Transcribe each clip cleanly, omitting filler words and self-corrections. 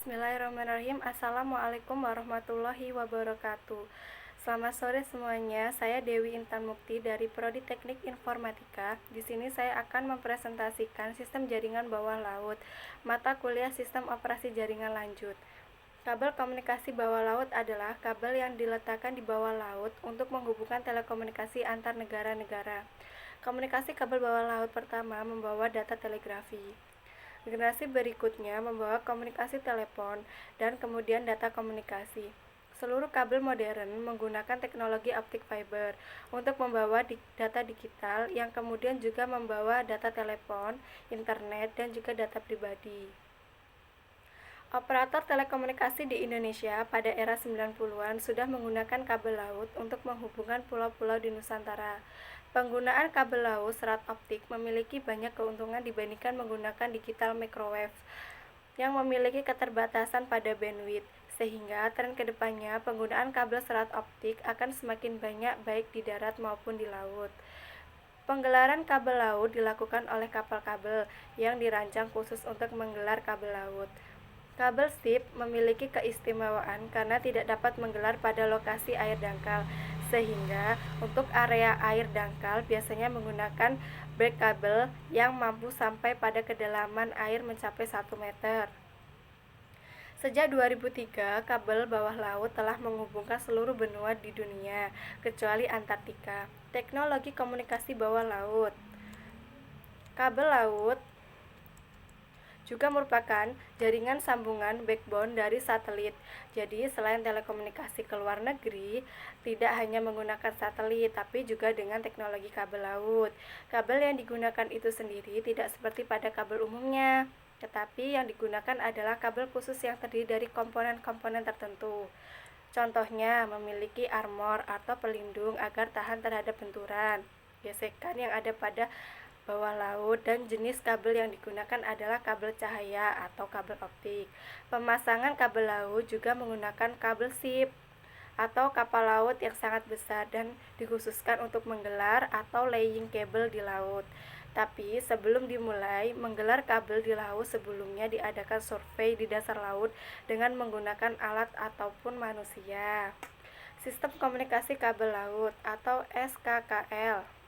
Bismillahirrahmanirrahim. Assalamualaikum warahmatullahi wabarakatuh. Selamat sore semuanya. Saya Dewi Intan Mukti dari Prodi Teknik Informatika. Di sini saya akan mempresentasikan sistem jaringan bawah laut, mata kuliah sistem operasi jaringan lanjut. Kabel komunikasi bawah laut adalah kabel yang diletakkan di bawah laut untuk menghubungkan telekomunikasi antar negara-negara. Komunikasi kabel bawah laut pertama membawa data telegrafi. Generasi berikutnya membawa komunikasi telepon dan kemudian data komunikasi. Seluruh kabel modern menggunakan teknologi optik fiber untuk membawa data digital yang kemudian juga membawa data telepon, internet, dan juga data pribadi. Operator telekomunikasi di Indonesia pada era 90-an sudah menggunakan kabel laut untuk menghubungkan pulau-pulau di Nusantara. Penggunaan kabel laut serat optik memiliki banyak keuntungan dibandingkan menggunakan digital microwave yang memiliki keterbatasan pada bandwidth, sehingga tren kedepannya penggunaan kabel serat optik akan semakin banyak baik di darat maupun di laut. Penggelaran kabel laut dilakukan oleh kapal kabel yang dirancang khusus untuk menggelar kabel laut. Kabel ship memiliki keistimewaan karena tidak dapat menggelar pada lokasi air dangkal, sehingga untuk area air dangkal biasanya menggunakan break kabel yang mampu sampai pada kedalaman air mencapai 1 meter. Sejak 2003, kabel bawah laut telah menghubungkan seluruh benua di dunia, kecuali Antartika. Teknologi komunikasi bawah laut. Kabel laut juga merupakan jaringan sambungan backbone dari satelit. Jadi, selain telekomunikasi ke luar negeri, tidak hanya menggunakan satelit, tapi juga dengan teknologi kabel laut. Kabel yang digunakan itu sendiri tidak seperti pada kabel umumnya, tetapi yang digunakan adalah kabel khusus yang terdiri dari komponen-komponen tertentu. Contohnya, memiliki armor atau pelindung agar tahan terhadap benturan, gesekan yang ada pada bawah laut, dan jenis kabel yang digunakan adalah kabel cahaya atau kabel optik. Pemasangan kabel laut juga menggunakan kabel ship atau kapal laut yang sangat besar dan dikhususkan untuk menggelar atau laying kabel di laut. Tapi sebelum dimulai menggelar kabel di laut, sebelumnya diadakan survei di dasar laut dengan menggunakan alat ataupun manusia. Sistem komunikasi kabel laut atau SKKL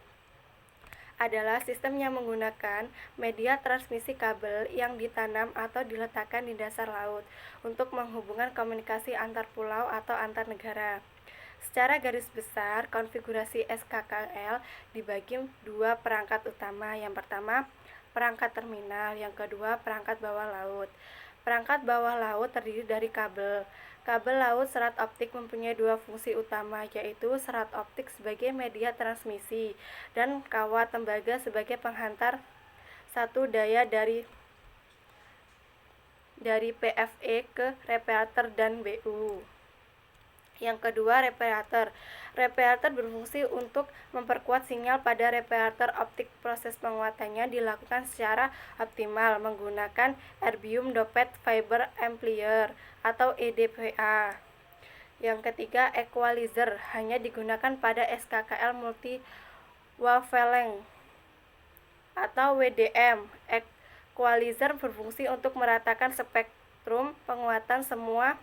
adalah sistem yang menggunakan media transmisi kabel yang ditanam atau diletakkan di dasar laut untuk menghubungkan komunikasi antar pulau atau antar negara. Secara garis besar, konfigurasi SKKL dibagi dua perangkat utama. Yang pertama, perangkat terminal, yang kedua, perangkat bawah laut. Perangkat bawah laut terdiri dari kabel. Kabel laut serat optik mempunyai dua fungsi utama, yaitu serat optik sebagai media transmisi dan kawat tembaga sebagai penghantar satu daya dari PFE ke reparator dan BU. Yang kedua, reparator. Reparator berfungsi untuk memperkuat sinyal pada reparator optik. Proses penguatannya dilakukan secara optimal menggunakan erbium doped fiber amplifier atau EDFA. Yang ketiga, equalizer hanya digunakan pada SKKL multi wavelength atau WDM. Equalizer berfungsi untuk meratakan spektrum penguatan semua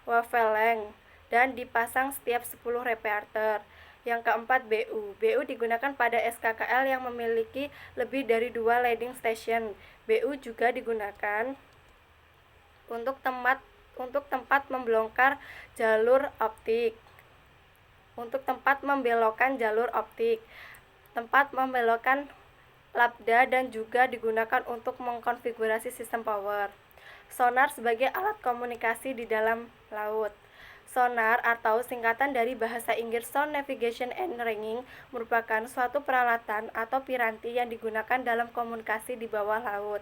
wavelength dan dipasang setiap 10 reparator. Yang keempat, BU. BU digunakan pada SKKL yang memiliki lebih dari 2 landing station. BU juga digunakan untuk tempat membelokkan jalur optik. Tempat membelokkan lambda, dan juga digunakan untuk mengkonfigurasi sistem power. Sonar sebagai alat komunikasi di dalam laut. Sonar atau singkatan dari bahasa Inggris Sound Navigation and Ringing merupakan suatu peralatan atau piranti yang digunakan dalam komunikasi di bawah laut.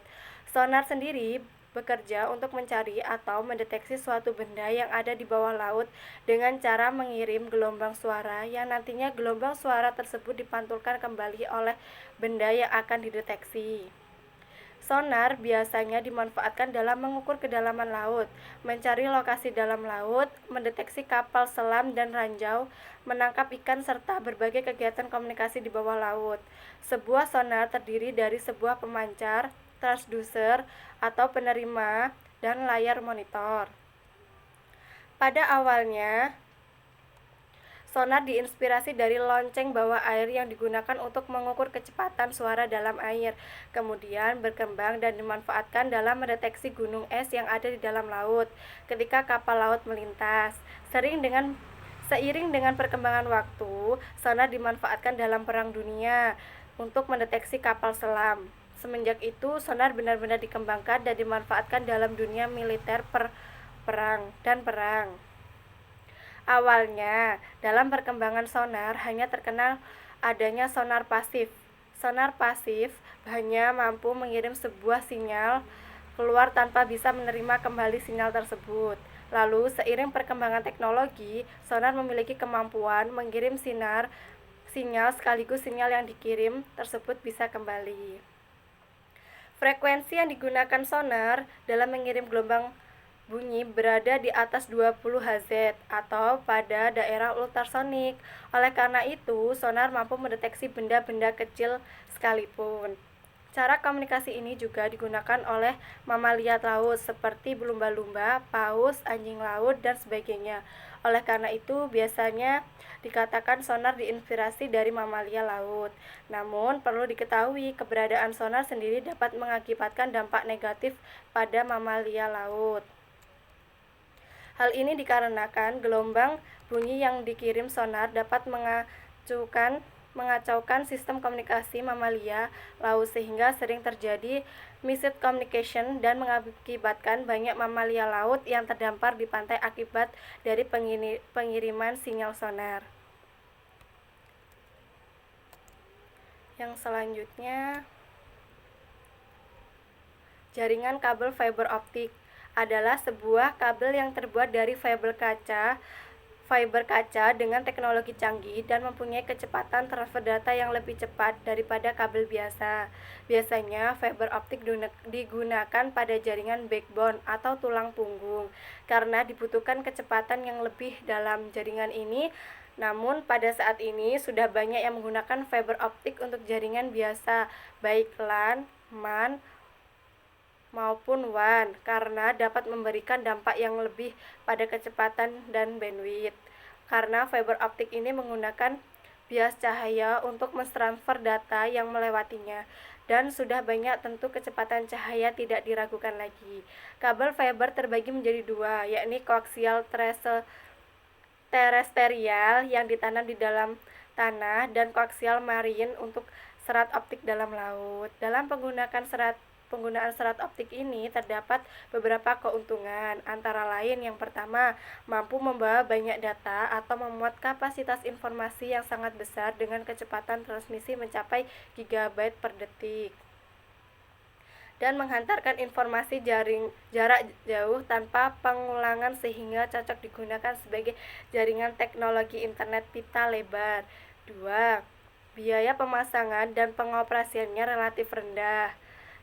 Sonar sendiri bekerja untuk mencari atau mendeteksi suatu benda yang ada di bawah laut dengan cara mengirim gelombang suara yang nantinya gelombang suara tersebut dipantulkan kembali oleh benda yang akan dideteksi. Sonar biasanya dimanfaatkan dalam mengukur kedalaman laut, mencari lokasi dalam laut, mendeteksi kapal selam dan ranjau, menangkap ikan, serta berbagai kegiatan komunikasi di bawah laut. Sebuah sonar terdiri dari sebuah pemancar, transducer atau penerima, dan layar monitor. Pada awalnya, sonar diinspirasi dari lonceng bawah air yang digunakan untuk mengukur kecepatan suara dalam air, kemudian berkembang dan dimanfaatkan dalam mendeteksi gunung es yang ada di dalam laut ketika kapal laut melintas. Seiring dengan perkembangan waktu, sonar dimanfaatkan dalam Perang Dunia untuk mendeteksi kapal selam. Semenjak itu, sonar benar-benar dikembangkan dan dimanfaatkan dalam dunia militer perang. Awalnya, dalam perkembangan sonar hanya terkenal adanya sonar pasif. Sonar pasif hanya mampu mengirim sebuah sinyal keluar tanpa bisa menerima kembali sinyal tersebut. Lalu, seiring perkembangan teknologi, sonar memiliki kemampuan mengirim sinyal sekaligus sinyal yang dikirim tersebut bisa kembali. Frekuensi yang digunakan sonar dalam mengirim gelombang bunyi berada di atas 20 Hz atau pada daerah ultrasonik. Oleh karena itu, sonar mampu mendeteksi benda-benda kecil sekalipun. Cara komunikasi ini juga digunakan oleh mamalia laut seperti lumba-lumba, paus, anjing laut, dan sebagainya. Oleh karena itu, biasanya dikatakan sonar diinspirasi dari mamalia laut. Namun, perlu diketahui keberadaan sonar sendiri dapat mengakibatkan dampak negatif pada mamalia laut. Hal ini dikarenakan gelombang bunyi yang dikirim sonar dapat mengacaukan sistem komunikasi mamalia laut sehingga sering terjadi miscommunication dan mengakibatkan banyak mamalia laut yang terdampar di pantai akibat dari pengiriman sinyal sonar. Yang selanjutnya, jaringan kabel fiber optik adalah sebuah kabel yang terbuat dari fiber kaca dengan teknologi canggih dan mempunyai kecepatan transfer data yang lebih cepat daripada kabel biasa. Biasanya, fiber optik digunakan pada jaringan backbone atau tulang punggung karena dibutuhkan kecepatan yang lebih dalam jaringan ini. Namun, pada saat ini sudah banyak yang menggunakan fiber optik untuk jaringan biasa, baik LAN, MAN, maupun WAN karena dapat memberikan dampak yang lebih pada kecepatan dan bandwidth. Karena fiber optik ini menggunakan bias cahaya untuk mentransfer data yang melewatinya dan sudah banyak tentu kecepatan cahaya tidak diragukan lagi. Kabel fiber terbagi menjadi dua, yakni koaksial terestrial yang ditanam di dalam tanah dan koaksial marine untuk serat optik dalam laut. Dalam penggunaan serat optik ini terdapat beberapa keuntungan, antara lain yang pertama, mampu membawa banyak data atau memuat kapasitas informasi yang sangat besar dengan kecepatan transmisi mencapai gigabyte per detik dan menghantarkan informasi jarak jauh tanpa pengulangan sehingga cocok digunakan sebagai jaringan teknologi internet pita lebar. 2. Biaya pemasangan dan pengoperasiannya relatif rendah.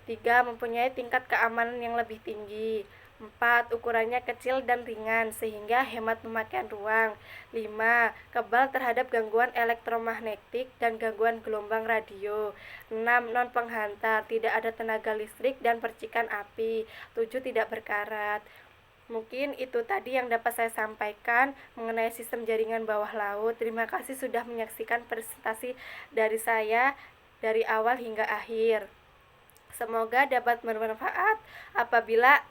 3. Mempunyai tingkat keamanan yang lebih tinggi. 4. Ukurannya kecil dan ringan sehingga hemat pemakaian ruang. 5. Kebal terhadap gangguan elektromagnetik dan gangguan gelombang radio. 6. Non-penghantar, tidak ada tenaga listrik dan percikan api. 7. Tidak berkarat. Mungkin itu tadi yang dapat saya sampaikan mengenai sistem jaringan bawah laut. Terima kasih sudah menyaksikan presentasi dari saya dari awal hingga akhir. Semoga dapat bermanfaat. Apabila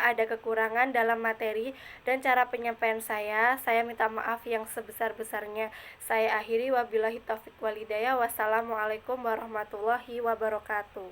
ada kekurangan dalam materi dan cara penyampaian saya minta maaf yang sebesar-besarnya. Saya akhiri, wabillahi taufiq wal hidayah. Wassalamualaikum warahmatullahi wabarakatuh.